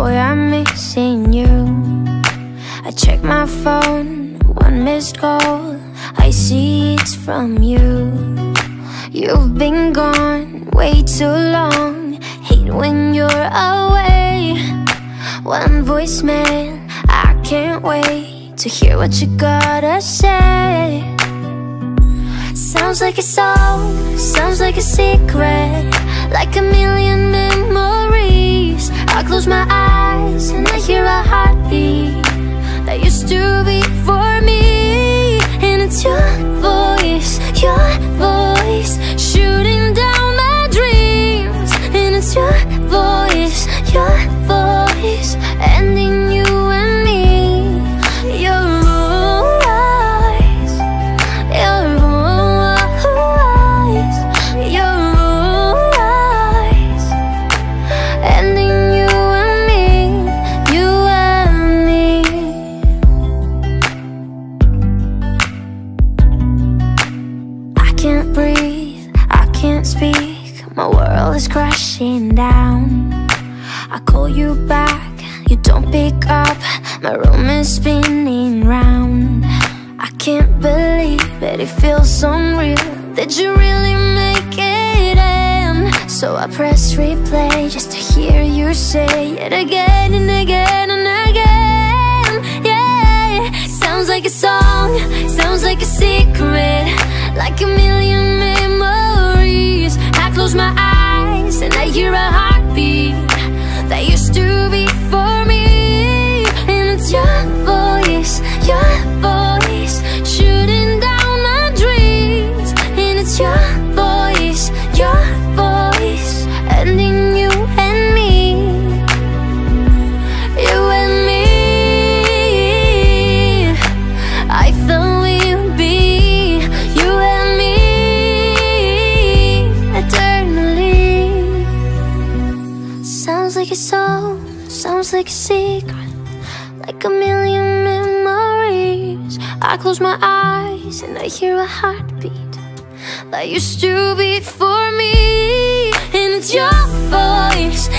Boy, I'm missing you. I check my phone, one missed call, I see it's from you. You've been gone way too long, hate when you're away. One voicemail, I can't wait to hear what you gotta say. Sounds like a song, sounds like a secret, like a million memories. I close my eyes and I hear a heartbeat that used to be for me. And it's your voice shooting down my dreams. And it's your voice ending you and me. Your voice, your voice, your voice ending you and me, you and me. I can't breathe, I can't speak, my world is crashing down. I call you back, you don't pick up, my room is spinning round. I can't believe it, it feels unreal. Did you really make it end? So I press replay just to hear you say it again and again and again. Yeah, sounds like a song, sounds like a secret, like a million memories. I close my eyes and I hear a heartbeat that used to be for me. And it's your voice shooting down my dreams. And it's your voice ending you and me, you and me. I thought we would be you and me eternally. Sounds like a song, sounds like a secret, like a million memories. I close my eyes and I hear a heartbeat that used to beat for me. And it's your voice